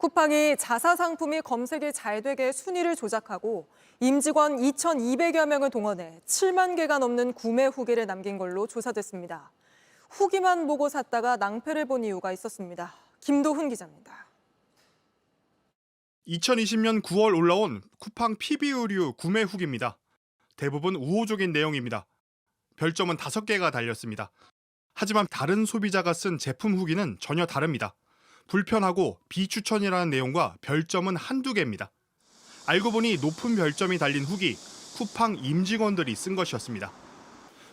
쿠팡이 자사 상품이 검색이 잘 되게 순위를 조작하고 임직원 2,200여 명을 동원해 7만 개가 넘는 구매 후기를 남긴 걸로 조사됐습니다. 후기만 보고 샀다가 낭패를 본 이유가 있었습니다. 김도훈 기자입니다. 2020년 9월 올라온 쿠팡 PB 의류 구매 후기입니다. 대부분 우호적인 내용입니다. 별점은 5개가 달렸습니다. 하지만 다른 소비자가 쓴 제품 후기는 전혀 다릅니다. 불편하고 비추천이라는 내용과 별점은 한두 개입니다. 알고 보니 높은 별점이 달린 후기, 쿠팡 임직원들이 쓴 것이었습니다.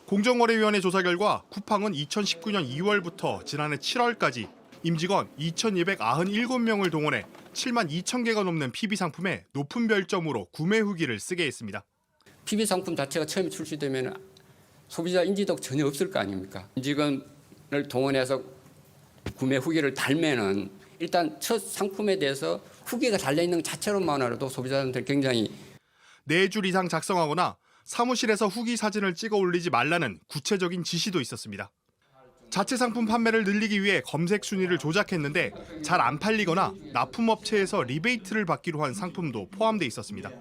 공정거래위원회 조사 결과 쿠팡은 2019년 2월부터 지난해 7월까지 임직원 2,297명을 동원해 7만 2천 개가 넘는 PB 상품에 높은 별점으로 구매 후기를 쓰게 했습니다. PB 상품 자체가 처음에 출시되면 소비자 인지도가 전혀 없을 거 아닙니까? 임직원을 동원해서 구매 후기를 달면은 일단 첫 상품에 대해서 후기가 달려있는 것 자체로만으로도 소비자들한테 굉장히 4줄 이상 작성하거나 사무실에서 후기 사진을 찍어 올리지 말라는 구체적인 지시도 있었습니다. 자체 상품 판매를 늘리기 위해 검색 순위를 조작했는데 잘 안 팔리거나 납품업체에서 리베이트를 받기로 한 상품도 포함돼 있었습니다.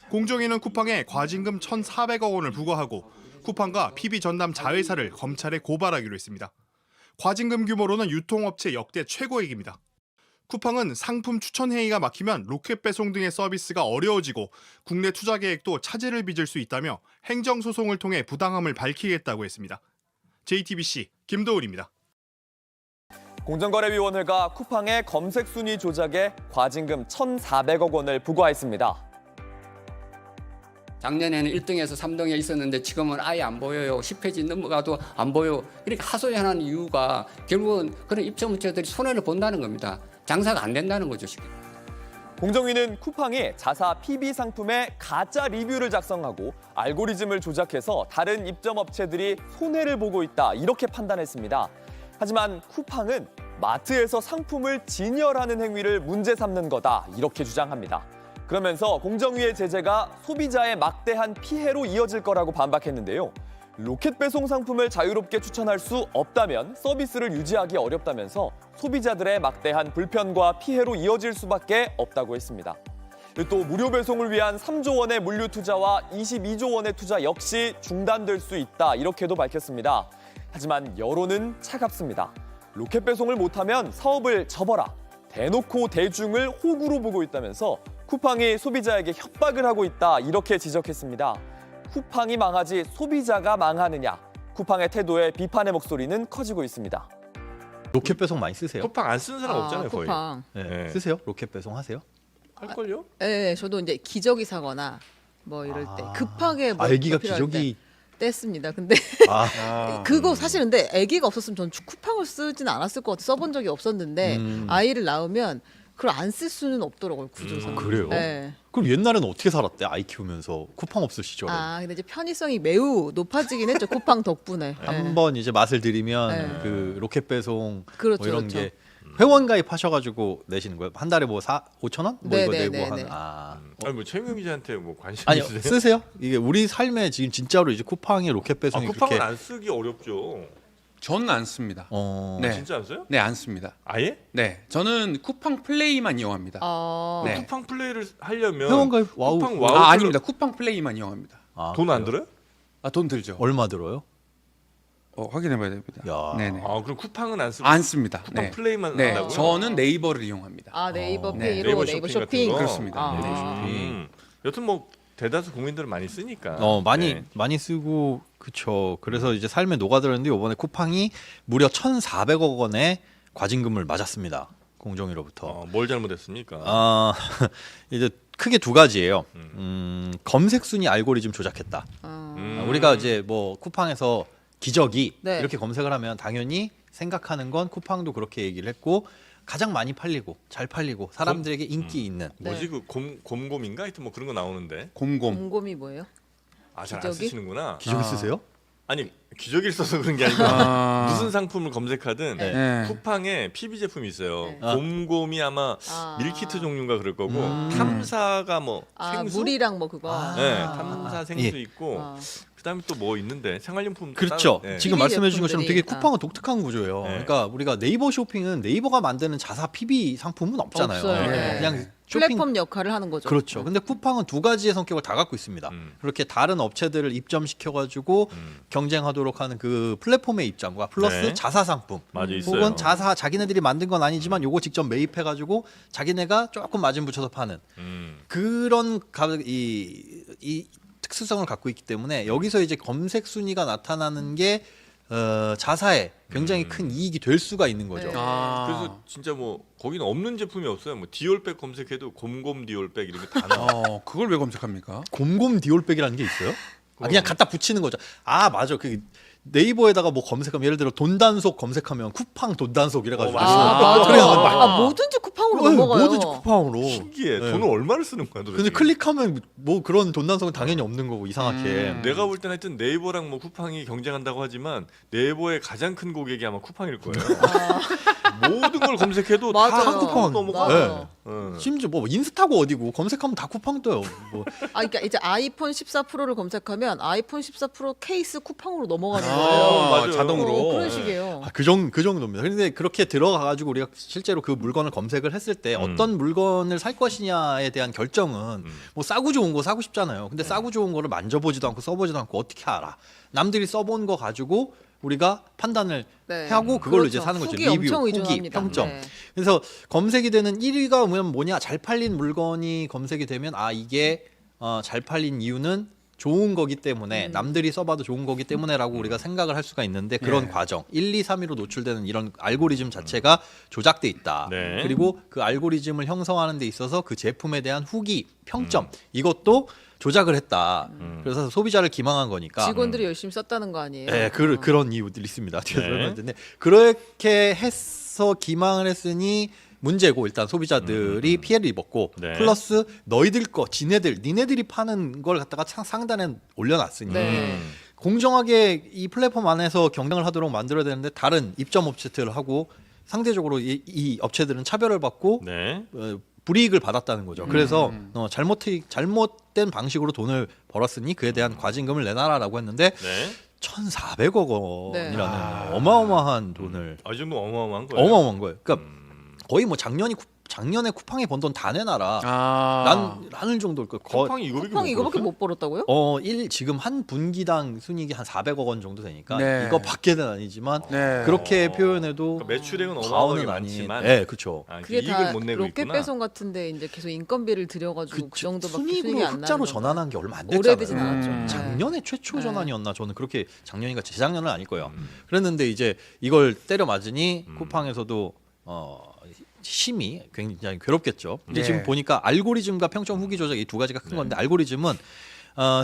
공정위는 쿠팡에 과징금 1,400억 원을 부과하고 쿠팡과 PB 전담 자회사를 검찰에 고발하기로 했습니다. 과징금 규모로는 유통업체 역대 최고액입니다. 쿠팡은 상품 추천 행위가 막히면 로켓 배송 등의 서비스가 어려워지고 국내 투자 계획도 차질을 빚을 수 있다며 행정소송을 통해 부당함을 밝히겠다고 했습니다. JTBC 김도훈입니다. 공정거래위원회가 쿠팡의 검색 순위 조작에 과징금 1,400억 원을 부과했습니다. 작년에는 1등에서 3등에 있었는데 지금은 아예 안 보여요. 10페이지 넘어가도 안 보여. 이렇게 하소연하는 이유가 결국은 그런 입점업체들이 손해를 본다는 겁니다. 장사가 안 된다는 거죠, 지금. 공정위는 쿠팡이 자사 PB 상품에 가짜 리뷰를 작성하고 알고리즘을 조작해서 다른 입점업체들이 손해를 보고 있다 이렇게 판단했습니다. 하지만 쿠팡은 마트에서 상품을 진열하는 행위를 문제 삼는 거다 이렇게 주장합니다. 그러면서 공정위의 제재가 소비자의 막대한 피해로 이어질 거라고 반박했는데요. 로켓 배송 상품을 자유롭게 추천할 수 없다면 서비스를 유지하기 어렵다면서 소비자들의 막대한 불편과 피해로 이어질 수밖에 없다고 했습니다. 또 무료 배송을 위한 3조 원의 물류 투자와 22조 원의 투자 역시 중단될 수 있다 이렇게도 밝혔습니다. 하지만 여론은 차갑습니다. 로켓 배송을 못하면 사업을 접어라. 대놓고 대중을 호구로 보고 있다면서 쿠팡이 소비자에게 협박을 하고 있다 이렇게 지적했습니다. 쿠팡이 망하지 소비자가 망하느냐. 쿠팡의 태도에 비판의 목소리는 커지고 있습니다. 로켓 배송 많이 쓰세요? 쿠팡 안 쓰는 사람 없잖아요, 거의. 쿠팡. 네. 네. 쓰세요? 로켓 배송 하세요? 할걸요? 네, 저도 이제 기저귀 사거나 뭐 이럴 때 급하게 뭐 아기가 필요할 기저귀 때 뗐습니다. 근데 그거 사실 근데 아기가 없었으면 전 쿠팡을 쓰진 않았을 것 같아요. 써본 적이 없었는데 아이를 낳으면 그걸 안 쓸 수는 없더라고요, 구조상. 그래요? 네. 그럼 옛날에는 어떻게 살았대? 아이 키우면서 쿠팡 없을 시절에. 근데 이제 편의성이 매우 높아지긴 했죠, 쿠팡 덕분에. 한번 이제 맛을 들이면 네. 그 로켓 배송 그렇죠, 뭐 이런 그렇죠. 게 회원 가입하셔가지고 내시는 거예요? 한 달에 뭐 5,000원? 뭐 이거 네, 내고 네, 한 네. 아니 뭐 최민경 기자한테 뭐 관심 아니요 있으세요? 쓰세요? 이게 우리 삶에 지금 진짜로 이제 쿠팡의 로켓 배송이 쿠팡은 그렇게 안 쓰기 어렵죠. 저는 안 씁니다. 네. 진짜 안 써요? 네, 안 씁니다. 아예? 네, 저는 쿠팡 플레이만 이용합니다. 네. 쿠팡 플레이를 하려면 회원 가입 와우. 쿠팡 와우 아닙니다. 쿠팡 플레이만 이용합니다. 돈 안 들어요? 돈 들죠. 얼마 들어요? 확인해봐야 됩니다. 야. 네네. 그럼 쿠팡은 안 쓰고 안 씁니다. 쿠팡 네. 플레이만 네, 한다고요? 저는 네이버를 이용합니다. 네이버 네. 페이로 네이버 네이버 쇼핑 쇼핑. 같은 거? 그렇습니다. 네이버 쇼핑. 여튼 뭐 대다수 국민들은 많이 쓰니까. 많이 네. 많이 쓰고 그쵸. 그래서 이제 삶에 녹아들었는데 이번에 쿠팡이 무려 1,400억 원의 과징금을 맞았습니다. 공정위로부터. 뭘 잘못했습니까? 이제 크게 두 가지예요. 검색 순위 알고리즘 조작했다. 우리가 이제 뭐 쿠팡에서 기저귀 네. 이렇게 검색을 하면 당연히 생각하는 건 쿠팡도 그렇게 얘기를 했고 가장 많이 팔리고 잘 팔리고 사람들에게 인기 있는 뭐지 그 곰곰인가 하여튼 뭐 그런 거 나오는데. 곰곰이 뭐예요? 잘 안 기저귀? 쓰시는구나. 기저귀 쓰세요? 아니 기저귀를 써서 그런 게 아니고 무슨 상품을 검색하든 네. 쿠팡에 PB 제품이 있어요. 네. 곰곰이 아마 밀키트 종류인가 그럴 거고 탐사가 뭐 생수? 물이랑 뭐 그거. 네, 탐사 생수 예. 있고 그다음에 또 뭐 있는데 생활용품 그렇죠. 따로, 네. 지금 PB 말씀해 주신 것처럼 되게 제품들이, 쿠팡은 독특한 구조예요. 네. 그러니까 우리가 네이버 쇼핑은 네이버가 만드는 자사 PB 상품은 없잖아요. 없어요. 네. 그냥 쇼핑 플랫폼 역할을 하는 거죠. 그렇죠. 근데 쿠팡은 두 가지의 성격을 다 갖고 있습니다. 그렇게 다른 업체들을 입점시켜가지고 경쟁하도록 하는 그 플랫폼의 입장과 플러스 네. 자사 상품 맞아 있어요. 혹은 자사 자기네들이 만든 건 아니지만 요거 직접 매입해가지고 자기네가 조금 마진 붙여서 파는 그런 이 특수성을 갖고 있기 때문에 여기서 이제 검색 순위가 나타나는 게 자사에 굉장히 큰 이익이 될 수가 있는 거죠. 네. 그래서 진짜 뭐 거기는 없는 제품이 없어요. 뭐 디올백 검색해도 곰곰 디올백 이런 게 다 나와. 그걸 왜 검색합니까? 곰곰 디올백이라는 게 있어요? 그냥 갖다 붙이는 거죠. 아 맞아. 그 네이버에다가 뭐 검색하면 예를 들어 돈단속 검색하면 쿠팡 돈단속 이래가지고 맞아. 그래, 막- 뭐든지 쿠팡으로 넘어가요. 뭐든지 쿠팡으로. 신기해. 네. 돈을 얼마를 쓰는 거야 도대체. 근데 클릭하면 뭐 그런 돈단속은 당연히 없는 거고 이상하게. 내가 볼 때는 하여튼 네이버랑 뭐 쿠팡이 경쟁한다고 하지만 네이버의 가장 큰 고객이 아마 쿠팡일 거예요. 모든 걸 검색해도 맞아요. 다 쿠팡 넘어가. 맞아요. 심지어 뭐 인스타고 어디고 검색하면 다 쿠팡 떠요. 뭐. 그러니까 이제 아이폰 14 프로를 검색하면 아이폰 14 프로 케이스 쿠팡으로 넘어가는 거예요. 맞아요. 자동으로. 그런 식이에요. 그 정도입니다. 그런데 그렇게 들어가가지고 우리가 실제로 그 물건을 검색을 했을 때 어떤 물건을 살 것이냐에 대한 결정은 뭐 싸고 좋은 거 사고 싶잖아요. 근데 싸고 좋은 거를 만져보지도 않고 써보지도 않고 어떻게 알아? 남들이 써본 거 가지고 우리가 판단을 네. 하고 그걸로 그렇죠. 이제 사는 거죠. 후기 리뷰, 엄청 후기, 의존합니다. 평점. 네. 그래서 검색이 되는 1위가 뭐냐? 잘 팔린 물건이 검색이 되면 아 이게 잘 팔린 이유는 좋은 거기 때문에 남들이 써봐도 좋은 거기 때문에라고 우리가 생각을 할 수가 있는데 그런 네. 과정 1, 2, 3위로 노출되는 이런 알고리즘 자체가 조작돼 있다. 네. 그리고 그 알고리즘을 형성하는 데 있어서 그 제품에 대한 후기, 평점 이것도 조작을 했다. 그래서 소비자를 기망한 거니까. 직원들이 열심히 썼다는 거 아니에요? 네, 그런 이유들이 있습니다. 제가 네. 설명드렸는데 그렇게 해서 기망을 했으니 문제고 일단 소비자들이 피해를 입었고 네. 플러스 너희들 거, 니네들이 파는 걸 갖다가 상단에 올려놨으니 네. 공정하게 이 플랫폼 안에서 경쟁을 하도록 만들어야 되는데 다른 입점 업체들하고 상대적으로 이 업체들은 차별을 받고 네. 불이익을 받았다는 거죠. 그래서 잘못된 방식으로 돈을 벌었으니 그에 대한 과징금을 내놔라라고 했는데 네. 1,400억 원이라는 네. 어마어마한 돈을 이 정도 어마어마한 거예요. 어마어마한 거예요. 그러니까 거의 뭐 작년에 쿠팡에 번 돈 다 내놔라. 라는 정도일 거예요. 쿠팡이 이거밖에 쿠팡 못 이거밖에 벌었어요? 못 벌었다고요? 지금 한 분기당 순이익이 한 400억 원 정도 되니까 네. 이거밖에는 아니지만 네. 그렇게 표현해도 그러니까 매출액은 과언은 어마어마하게 아닌. 많지만 네, 그렇죠. 그게 이익을 다 못 내고 로켓 있구나. 배송 같은데 이제 계속 인건비를 들여가지고 그 정도밖에 순이익이 순이익으로 안 흑자로 나는 전환한 게 얼마 안 됐잖아요. 오래되진 않았죠. 작년에 최초 네. 전환이었나 저는 그렇게 작년인가 재작년은 아닐 거예요. 그랬는데 이제 이걸 때려 맞으니 쿠팡에서도 심히 굉장히 괴롭겠죠. 근데 네. 지금 보니까 알고리즘과 평점 후기 조작 이 두 가지가 큰 건데 알고리즘은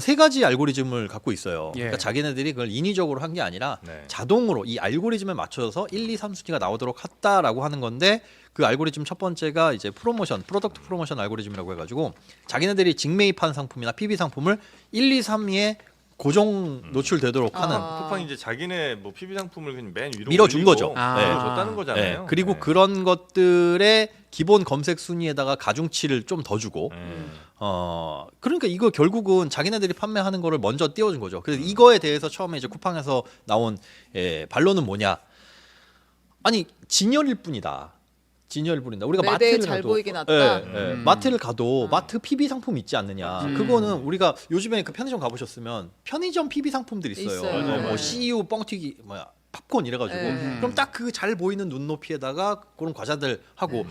세 가지 알고리즘을 갖고 있어요. 예. 그러니까 자기네들이 그걸 인위적으로 한 게 아니라 네. 자동으로 이 알고리즘에 맞춰서 1, 2, 3순위가 나오도록 했다라고 하는 건데 그 알고리즘 첫 번째가 이제 프로덕트 프로모션 알고리즘이라고 해가지고 자기네들이 직매입한 상품이나 PB 상품을 1, 2, 3위에 고정 노출되도록 하는 쿠팡이 이제 자기네 뭐 PB 상품을 그냥 맨 위로 밀어준 올리고 거죠. 밀어줬다는 네. 거잖아요. 그리고 네. 그런 것들의 기본 검색 순위에다가 가중치를 좀 더 주고 그러니까 이거 결국은 자기네들이 판매하는 거를 먼저 띄워준 거죠. 그래서 이거에 대해서 처음에 이제 쿠팡에서 나온 반론은 뭐냐? 아니 진열일 뿐이다. 우리가 매대에 마트를 잘 가도 보이게 놨다? 마트를 가도 마트 PB 상품 있지 않느냐? 그거는 우리가 요즘에 그 편의점 가보셨으면 편의점 PB 상품들 있어요. 있어요. 뭐 네. CU 뻥튀기 팝콘 이래가지고 네. 그럼 딱 그 잘 보이는 눈높이에다가 그런 과자들 하고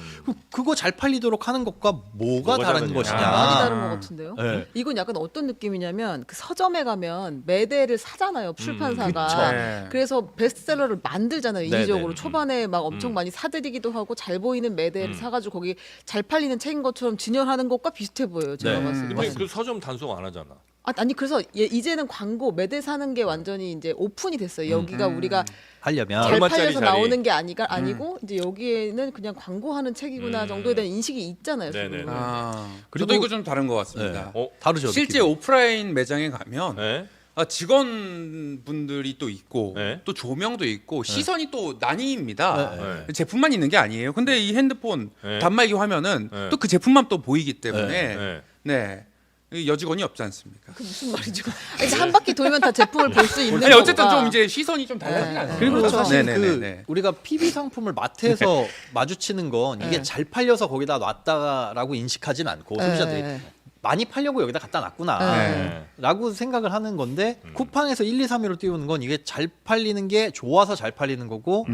그거 잘 팔리도록 하는 것과 뭐가 다른 다르냐. 것이냐? 많이 다른 것 같은데요. 네. 이건 약간 어떤 느낌이냐면 그 서점에 가면 매대를 사잖아요 출판사가. 그쵸. 네. 그래서 베스트셀러를 만들잖아요. 네네. 인위적으로 초반에 막 엄청 많이 사들이기도 하고 잘 보이는 매대를 사가지고 거기 잘 팔리는 책인 것처럼 진열하는 것과 비슷해 보여요. 제가 네. 봤을 때. 근데 그 서점 단속 안 하잖아. 아니 그래서 이제는 광고 매대 사는 게 완전히 이제 오픈이 됐어요. 여기가 우리가 하려면 잘 얼마짜리 팔려서 자리? 나오는 게 아니고 이제 여기에는 그냥 광고하는 책이구나 정도에 대한 인식이 있잖아요. 네네. 지금. 그리고- 저도 이거 좀 다른 것 같습니다. 어? 다르죠. 실제 느낌이. 오프라인 매장에 가면 네. 직원분들이 또 있고 네. 또 조명도 있고 시선이 또 나뉩니다. 네. 제품만 있는 게 아니에요. 근데 이 핸드폰 네. 단말기 화면은 네. 또 그 제품만 또 보이기 때문에 네. 네. 여직원이 없지 않습니까? 그 무슨 말이죠? 아니, 한 바퀴 돌면 다 제품을 볼 수 있는 아니 어쨌든 거가. 좀 이제 시선이 좀 달라지지 않습니까? 그리고 그렇죠. 사실 네네네네. 그 우리가 PB 상품을 마트에서 마주치는 건 이게 네. 잘 팔려서 거기다 놨다라고 인식하진 않고 소비자들이 네. 많이 팔려고 여기다 갖다 놨구나 네. 라고 생각을 하는 건데 쿠팡에서 1, 2, 3위로 띄우는 건 이게 잘 팔리는 게 좋아서 잘 팔리는 거고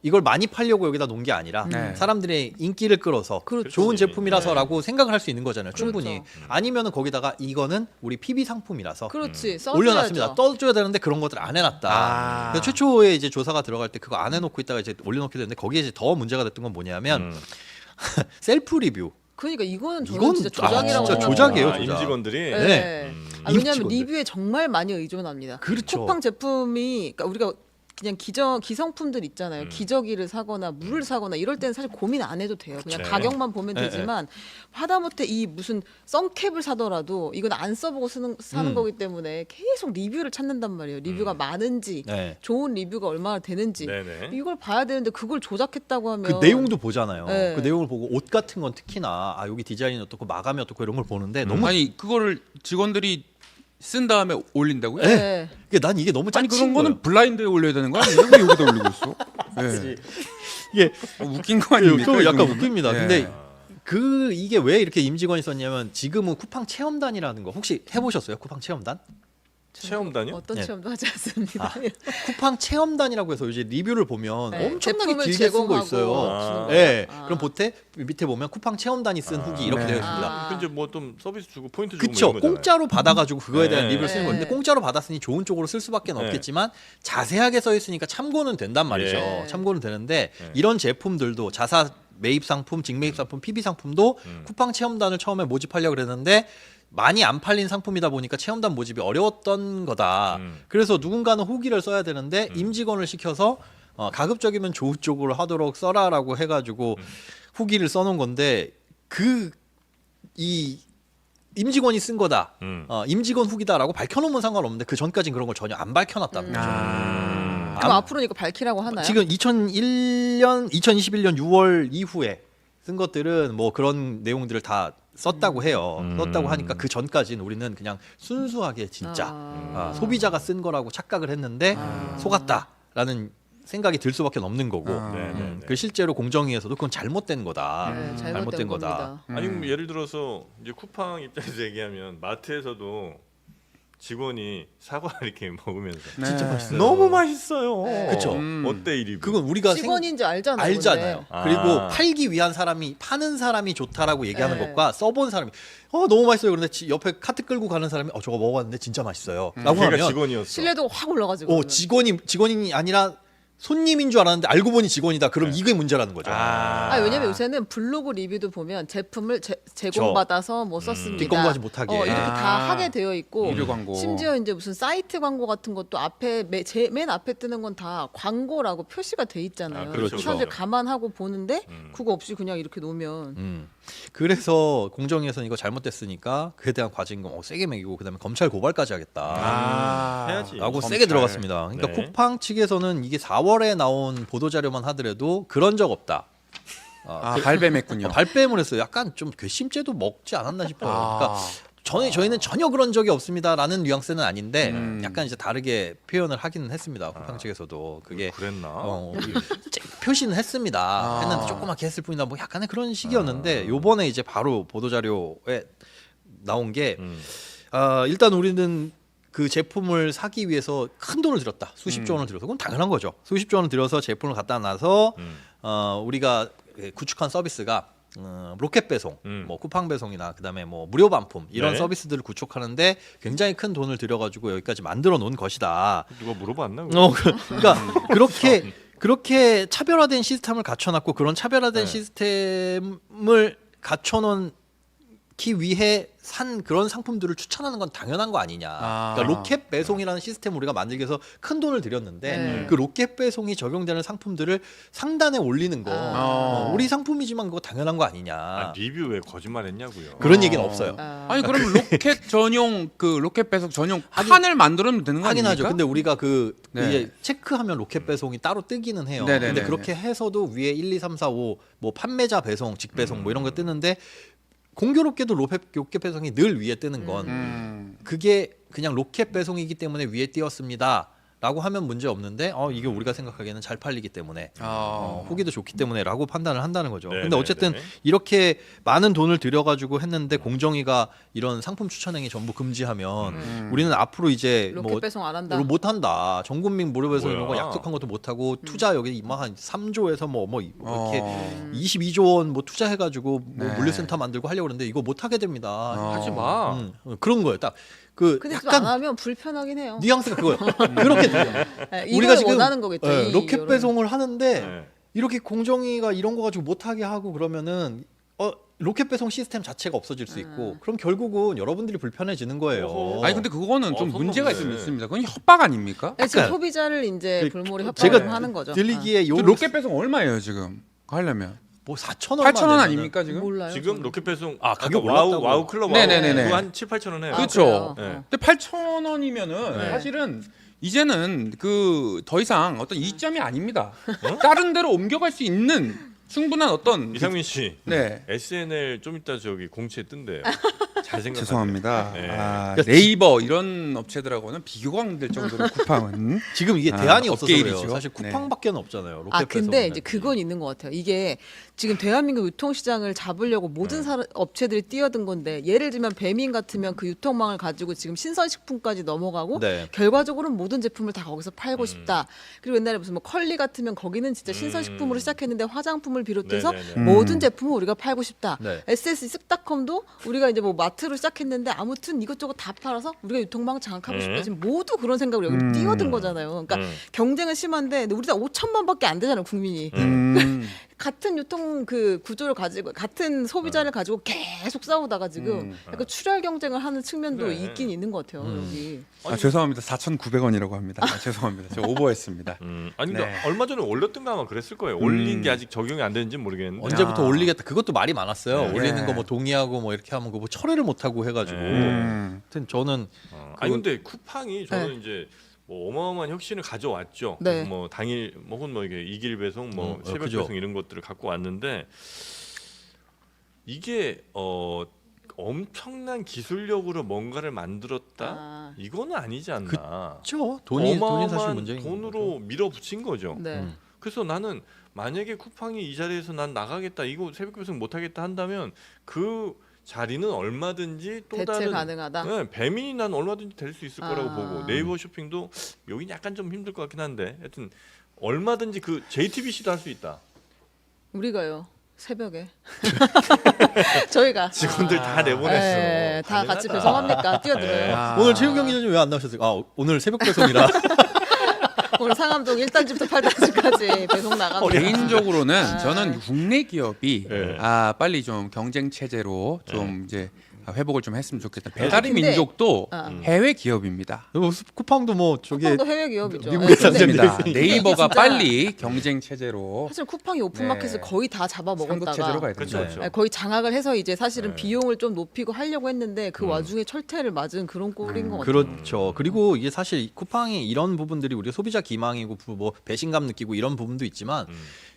이걸 많이 팔려고 여기다 놓은 게 아니라 네. 사람들의 인기를 끌어서 그렇죠. 좋은 제품이라서라고 생각을 할 수 있는 거잖아요. 충분히. 그렇죠. 아니면은 거기다가 이거는 우리 PB 상품이라서 그렇지. 써줘야죠. 올려놨습니다. 떠줘야 되는데 그런 것들 안 해놨다. 아. 그래서 최초에 이제 조사가 들어갈 때 그거 안 해놓고 있다가 이제 올려놓게 됐는데 거기에 이제 더 문제가 됐던 건 뭐냐면 셀프 리뷰. 그러니까 이거는 저는 이건 진짜 조작이라고 진짜 생각해요. 조작이에요, 조작. 임직원들이 네. 네. 왜냐하면 임직원들. 리뷰에 정말 많이 의존합니다. 그렇죠. 쿠팡 제품이 그러니까 우리가 그냥 기성품들 있잖아요. 기저귀를 사거나 물을 사거나 이럴 때는 사실 고민 안 해도 돼요. 그냥 그쵸. 가격만 보면 네, 되지만 하다못해 이 무슨 선캡을 사더라도 이건 안 써보고 사는 거기 때문에 계속 리뷰를 찾는단 말이에요. 리뷰가 많은지 네. 좋은 리뷰가 얼마나 되는지 네네. 이걸 봐야 되는데 그걸 조작했다고 하면 그 내용도 보잖아요. 네. 그 내용을 보고 옷 같은 건 특히나 여기 디자인이 어떻고 마감이 어떻고 이런 걸 보는데 너무 아니 그거를 직원들이 쓴 다음에 올린다고요? 네. 난 이게 너무 아니 짜친 그런 거예요. 거는 블라인드에 올려야 되는 거 아니에요? 왜 여기다 올리고 있어? 네. 이게 웃긴 거 아닙니까? 좀 이 약간 정도는? 웃깁니다. 네. 근데 이게 왜 이렇게 임직원이 썼냐면 지금은 쿠팡 체험단이라는 거 혹시 해보셨어요? 쿠팡 체험단? 체험단이요? 어떤 네. 체험도 하지 않습니다. 쿠팡 체험단이라고 해서 이제 리뷰를 보면 네. 엄청나게 제품을 길게 쓰고 제공하고 있어요. 아. 네. 아. 그럼 밑에 보면 쿠팡 체험단이 쓴 후기 이렇게 네. 되어 있습니다. 아. 그 이제 뭐 좀 서비스 주고 포인트 주고 그쵸. 뭐 이런 거잖아요. 공짜로 받아가지고 그거에 대한 네. 리뷰를 쓰는 네. 건데 공짜로 받았으니 좋은 쪽으로 쓸 수밖에 네. 없겠지만 자세하게 써 있으니까 참고는 된단 말이죠. 네. 참고는 되는데 네. 이런 제품들도 자사 매입 상품, 직매입 상품, PB 상품도 쿠팡 체험단을 처음에 모집하려고 그랬는데 많이 안 팔린 상품이다 보니까 체험단 모집이 어려웠던 거다. 그래서 누군가는 후기를 써야 되는데 임직원을 시켜서 가급적이면 좋은 쪽으로 하도록 써라라고 해가지고 후기를 써놓은 건데 이 임직원이 쓴 거다. 임직원 후기다라고 밝혀놓으면 상관없는데 그 전까지는 그런 걸 전혀 안 밝혀놨다는 거죠. 그럼 앞으로는 이거 밝히라고 하나요? 지금 2021년 6월 이후에 쓴 것들은 뭐 그런 내용들을 다 썼다고 해요. 썼다고 하니까 그 전까지는 우리는 그냥 순수하게 진짜 소비자가 쓴 거라고 착각을 했는데 속았다라는 생각이 들 수밖에 없는 거고 네네네. 그 실제로 공정위에서도 그건 잘못된 거다. 네, 잘못된 거다. 겁니다. 아니 뭐 예를 들어서 이제 쿠팡 입장에서 얘기하면 마트에서도 직원이 사과 이렇게 먹으면서 진짜 맛있어요. 너무 맛있어요. 그쵸. 어때 이 리뷰? 그건 우리가 직원인지 알잖아요. 알잖아요. 근데. 아. 그리고 팔기 위한 사람이 파는 사람이 좋다라고 얘기하는 네. 것과 써본 사람이 너무 맛있어요. 그런데 옆에 카트 끌고 가는 사람이 저거 먹어봤는데 진짜 맛있어요. 라고 걔가 하면 직원이었어. 신뢰도가 확 올라가지고. 직원이 아니라 손님인 줄 알았는데 알고 보니 직원이다. 그럼 이게 문제라는 거죠. 왜냐면 요새는 블로그 리뷰도 보면 제품을 제공받아서 뭐 썼습니다. 뒷광고하지 못하게. 이렇게 다 아. 하게 되어 있고 유료 광고. 심지어 이제 무슨 사이트 광고 같은 것도 앞에 맨 앞에 뜨는 건 다 광고라고 표시가 돼 있잖아요. 그렇죠. 사람들 감안하고 보는데 그거 없이 그냥 이렇게 놓으면 그래서 공정위에서는 이거 잘못됐으니까 그에 대한 과징금 세게 매기고 그다음에 검찰 고발까지 하겠다. 해야지. 라고 검찰. 세게 들어갔습니다. 그러니까 네. 쿠팡 측에서는 이게 4월에 나온 보도 자료만 하더라도 그런 적 없다. 발뺌했군요. 발뺌을 했어요. 약간 좀 괘씸죄도 먹지 않았나 싶어요. 그러니까 저희는 전혀 그런 적이 없습니다라는 뉘앙스는 아닌데 약간 이제 다르게 표현을 하기는 했습니다. 쿠팡 측에서도 그게 그랬나? 표시는 했습니다. 했는데 조그맣게 했을 뿐이다. 뭐 약간의 그런 식이었는데 요번에 이제 바로 보도 자료에 나온 게 일단 우리는 그 제품을 사기 위해서 큰 돈을 들였다. 수십조 원을 들여서 그건 당연한 거죠. 수십조 원을 들여서 제품을 갖다 놔서 우리가 구축한 서비스가 로켓 배송, 뭐 쿠팡 배송이나 그다음에 뭐 무료 반품 이런 네. 서비스들을 구축하는데 굉장히 큰 돈을 들여가지고 여기까지 만들어 놓은 것이다. 누가 물어봤나? 그거? 그러니까 그렇게 차별화된 시스템을 갖춰놨고 그런 차별화된 시스템을 갖춰놓기 위해 산 그런 상품들을 추천하는 건 당연한 거 아니냐. 그러니까 로켓 배송이라는 시스템을 우리가 만들기 위해서 큰 돈을 들였는데 네. 그 로켓 배송이 적용되는 상품들을 상단에 올리는 거 우리 상품이지만 그거 당연한 거 아니냐. 리뷰 왜 거짓말했냐고요. 그런 얘기는 없어요. 아니 그럼 로켓 전용 로켓 배송 전용 칸을 만들면 되는 거 하긴 아닙니까? 하죠. 근데 우리가 네. 이제 체크하면 로켓 배송이 따로 뜨기는 해요. 네네네네. 근데 그렇게 해서도 위에 1, 2, 3, 4, 5 뭐 판매자 배송, 직배송 뭐 이런 거 뜨는데 공교롭게도 로켓 배송이 늘 위에 뜨는 건 그게 그냥 로켓 배송이기 때문에 위에 띄었습니다. 라고 하면 문제 없는데 이게 우리가 생각하기에는 잘 팔리기 때문에 후기도 좋기 때문에라고 판단을 한다는 거죠. 네, 근데 어쨌든 네, 네. 이렇게 많은 돈을 들여가지고 했는데 공정위가 이런 상품 추천행위 전부 금지하면 우리는 앞으로 이제 로켓 뭐 배송 안 한다. 못 한다. 전 국민 무료 배송 이런 거 뭐야. 약속한 것도 못 하고 투자 여기 한 3조에서 뭐 이렇게 어. 22조 원 뭐 투자해가지고 뭐 네. 물류센터 만들고 하려고 그러는데 이거 못 하게 됩니다. 하지 마. 그런 거예요. 딱 그 근데 좀 안 약간 하면 불편하긴 해요. 뉘앙스가 그거예요. 그렇게 돼요. 네, 이걸 원하는 거겠죠. 예, 이 로켓 여론. 배송을 하는데 네. 이렇게 공정위가 이런 거 가지고 못하게 하고 그러면은 로켓 배송 시스템 자체가 없어질 수 있고 그럼 결국은 여러분들이 불편해지는 거예요. 어허. 아니 근데 그거는 좀 선 문제가 넘네. 있습니다. 그건 협박 아닙니까? 네, 지금 약간 소비자를 이제 그 불몰이 제가 협박을 하는 거죠. 들리기에 요 로켓 배송 얼마예요 지금? 하려면 뭐 4천 원 8,000원 아닙니까 아, 지금? 몰라요. 지금 저는. 로켓 배송 가격 와우 올랐다고요. 와우 클럽 네네네네. 그거 한 7, 8천 원 해요. 그렇죠. 네. 근데 8,000원이면은 네. 사실은 이제는 그 더 이상 어떤 이점이 아닙니다. 다른 데로 옮겨갈 수 있는 충분한 어떤 이상민 씨. 네. SNL 좀 이따 저기 공채 뜬대요. 잘 생각하세요. 죄송합니다. 네. 네이버 이런 업체들하고는 비교가 안 될 정도로 쿠팡은 지금 이게 대안이 없어서 업계 그래요. 일이죠. 사실 쿠팡밖에는 없잖아요. 로켓 근데 배송은. 이제 그건 있는 것 같아요. 이게 지금 대한민국 유통시장을 잡으려고 모든 업체들이 뛰어든 건데 예를 들면 배민 같으면 그 유통망을 가지고 지금 신선식품까지 넘어가고 네. 결과적으로는 모든 제품을 다 거기서 팔고 싶다. 그리고 옛날에 무슨 뭐 컬리 같으면 거기는 진짜 신선식품으로 시작했는데 화장품을 비롯해서 네네네. 모든 제품을 우리가 팔고 싶다. 네. SSC 쓱닷컴도 우리가 이제 뭐 마트로 시작했는데 아무튼 이것저것 다 팔아서 우리가 유통망 장악하고 싶다. 지금 모두 그런 생각으로 여기 뛰어든 거잖아요. 그러니까 경쟁은 심한데 근데 우리 다 5천만밖에 안 되잖아요, 국민이. 같은 유통 그 구조를 가지고 같은 소비자를 가지고 계속 싸우다가 지금 약간 출혈 경쟁을 하는 측면도 그래. 있긴 있는 것 같아요. 여기. 죄송합니다. 4,900원이라고 합니다. 죄송합니다. 저 오버했습니다. 아니 근데 네. 얼마 전에 올렸던가 아마 그랬을 거예요. 올린 게 아직 적용이 안 되는지 모르겠는데. 언제부터 올리겠다. 그것도 말이 많았어요. 네. 올리는 거 뭐 동의하고 뭐 이렇게 하면 그거 철회를 못 하고 해가지고. 하여튼 저는 아니 근데 쿠팡이 저는 네. 이제 뭐 어마어마한 혁신을 가져왔죠. 네. 뭐 당일 혹은 뭐 이게 이길 배송, 뭐 새벽 그죠. 배송 이런 것들을 갖고 왔는데 이게 엄청난 기술력으로 뭔가를 만들었다. 이거는 아니지 않나. 그렇죠. 돈이 사실 어마어마한 문제인 돈으로 밀어붙인 거죠. 네. 그래서 나는 만약에 쿠팡이 이 자리에서 난 나가겠다, 이거 새벽 배송 못하겠다 한다면 그 자리는 얼마든지 또 대체 다른 가능하다. 네, 배민이 난 얼마든지 될 수 있을 거라고 아. 보고 네이버 쇼핑도 여기 약간 좀 힘들 것 같긴 한데 하여튼 얼마든지 그 JTBC도 할 수 있다. 우리가요. 새벽에 저희가 직원들 다 내보냈어. 네, 다 같이 가능하다. 배송합니까? 뛰어들어요. 아. 오늘 최유경 기자님 왜 안 나오셨어요? 오늘 새벽 배송이라. 오늘 상암동 1단지부터 8단지까지 배송 나가고 개인적으로는 저는 국내 기업이 네. 빨리 좀 경쟁 체제로 좀 이제 회복을 좀 했으면 좋겠다. 배달의 근데- 민족도 해외 해외 기업입니다. 쿠팡도 뭐 저기 쿠팡도 해외 기업이죠. 미국에 네, 근데 상장돼 그렇습니다. 네이버가 진짜- 빨리 경쟁 체제로 사실 쿠팡이 오픈마켓을 네. 거의 다 상급 체제로 잡아먹었다가 가야 그렇죠, 됩니다. 그렇죠. 네, 거의 장악을 해서 이제 사실은 네. 비용을 좀 높이고 하려고 했는데 그 와중에 철퇴를 맞은 그런 꼴인 것 같아요. 그렇죠. 그리고 이게 사실 쿠팡이 이런 부분들이 우리 소비자 기망이고 뭐 배신감 느끼고 이런 부분도 있지만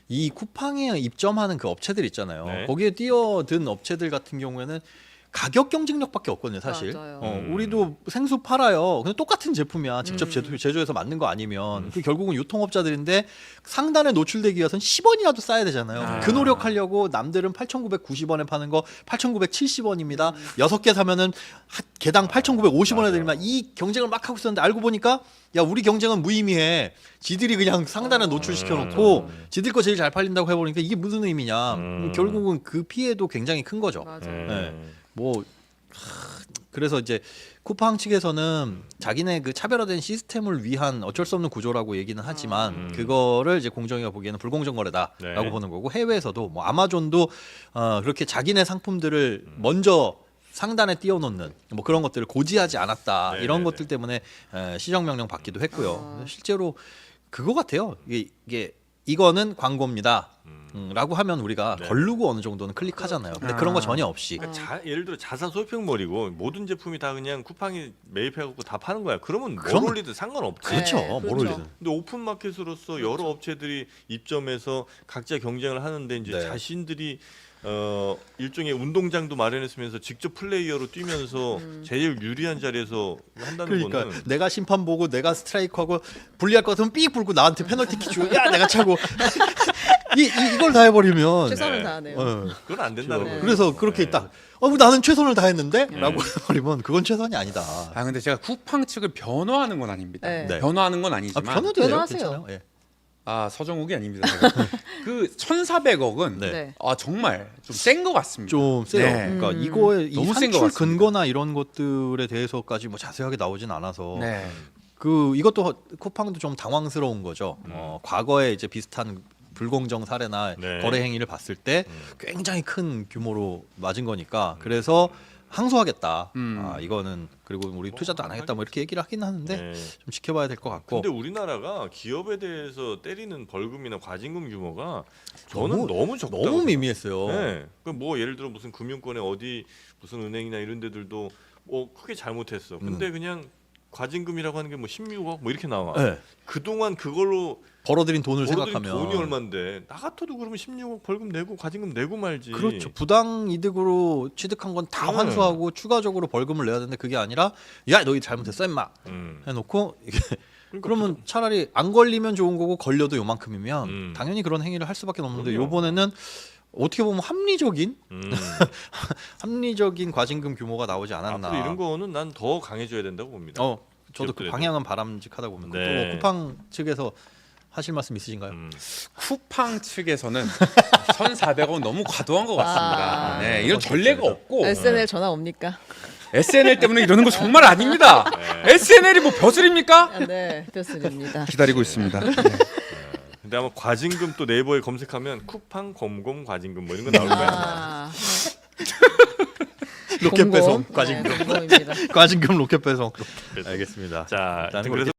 이 쿠팡에 입점하는 그 업체들 있잖아요. 네. 거기에 뛰어든 업체들 같은 경우에는 가격 경쟁력밖에 없거든요, 사실. 맞아요. 우리도 생수 팔아요. 근데 똑같은 제품이야. 직접 제조해서 만든 거 아니면 그 결국은 유통업자들인데 상단에 노출되기 위해서는 10원이라도 싸야 되잖아요. 그 노력하려고 남들은 8,990원에 파는 거 8,970원입니다. 6개 사면은 개당 8,950원에 드리면 이 경쟁을 막 하고 있었는데 알고 보니까 야, 우리 경쟁은 무의미해. 지들이 그냥 상단에 노출시켜 놓고 지들 거 제일 잘 팔린다고 해보니까 이게 무슨 의미냐. 결국은 그 피해도 굉장히 큰 거죠. 맞아요. 네. 뭐 그래서 이제 쿠팡 측에서는 자기네 그 차별화된 시스템을 위한 어쩔 수 없는 구조라고 얘기는 하지만 그거를 이제 공정위가 보기에는 불공정 거래다라고 네. 보는 거고 해외에서도 뭐 아마존도 그렇게 자기네 상품들을 먼저 상단에 띄워놓는 뭐 그런 것들을 고지하지 않았다 네, 이런 네, 것들 때문에 시정명령 받기도 했고요. 실제로 그거 같아요. 이거는 광고입니다. 라고 하면 우리가 네. 걸르고 어느 정도는 클릭하잖아요. 근데 그런 거 전혀 없이 그러니까 예를 들어 자사 소핑몰이고 모든 제품이 다 그냥 쿠팡이 매입해갖고 다 파는 거야. 그러면 뭘 그럼- 올리든 상관없지. 그렇죠. 네, 뭘 그렇죠. 올리든. 근데 오픈 마켓으로서 여러 업체들이 입점해서 각자 경쟁을 하는데 이제 네. 자신들이 일종의 운동장도 마련했으면서 직접 플레이어로 뛰면서 제일 유리한 자리에서 한다는 그러니까 거는 내가 심판 보고 내가 스트라이크하고 불리할 것 같으면 삑 불고 나한테 페널티킥 주고 야 내가 차고 이걸 다 해버리면 최선을 다하네요. 그건 안 된다는 거예요. 그래서 그렇게 네. 딱 나는 최선을 다했는데 라고 해버리면 그건 최선이 아니다. 아 근데 제가 쿠팡 측을 변호하는 건 아닙니다. 네. 네. 변호하는 건 아, 아니지만 변호도 돼요. 변호하세요. 괜찮아요. 예. 아 서정욱이 아닙니다. 제가. 그 1,400억은 네. 네. 아 정말 좀 센 것 같습니다. 좀 세요. 네. 그러니까 이거에 이 너무 센것 산출 같습니다. 근거나 이런 것들에 대해서까지 뭐 자세하게 나오진 않아서 네. 이것도 쿠팡도 좀 당황스러운 거죠. 과거에 이제 비슷한 불공정 사례나 네. 거래 행위를 봤을 때 굉장히 큰 규모로 맞은 거니까 그래서 항소하겠다. 아, 이거는 그리고 우리 투자도 안 하겠다 뭐 이렇게 얘기를 하긴 하는데 네. 좀 지켜봐야 될 것 같고. 근데 우리나라가 기업에 대해서 때리는 벌금이나 과징금 규모가 저는 너무 적다고 너무 생각해요. 미미했어요. 네. 뭐 예를 들어 무슨 금융권에 어디 무슨 은행이나 이런 데들도 크게 잘못했어. 근데 그냥 과징금이라고 하는 게 뭐 16억 뭐 이렇게 나와. 네. 그동안 그걸로 벌어들인 돈을 벌어들인 생각하면 돈이 얼마인데 나 같아도 그러면 16억 벌금 내고 과징금 내고 말지. 그렇죠. 부당 이득으로 취득한 건 다 네. 환수하고 추가적으로 벌금을 내야 되는데 그게 아니라 야 너희 잘못했어 임마 해놓고 이게 그러면 차라리 안 걸리면 좋은 거고 걸려도 요만큼이면 당연히 그런 행위를 할 수밖에 없는데 그럼요. 요번에는 어떻게 보면 합리적인 음. 합리적인 과징금 규모가 나오지 않았나. 앞으로 이런 거는 난 더 강해져야 된다고 봅니다. 저도 그 기업들에도. 방향은 바람직하다고 봅니다. 네. 또 쿠팡 측에서 하실 말씀 있으신가요? 쿠팡 측에서는 1,400원 너무 과도한 것 같습니다. 아. 네, 이런 전례가 없고 SNL 전화 옵니까? SNL 때문에 이러는 거 정말 아닙니다. SNL이 뭐 벼슬입니까? 아, 네, 교수입니다. 기다리고 있습니다. 근데 아마 과징금 또 네이버에 검색하면 쿠팡 검검 과징금 뭐 이런 거 나올 거야. 아, 로켓 배송 공공? 과징금 네, 공공입니다. 과징금 로켓 배송. 알겠습니다. 자, 일단은 그래서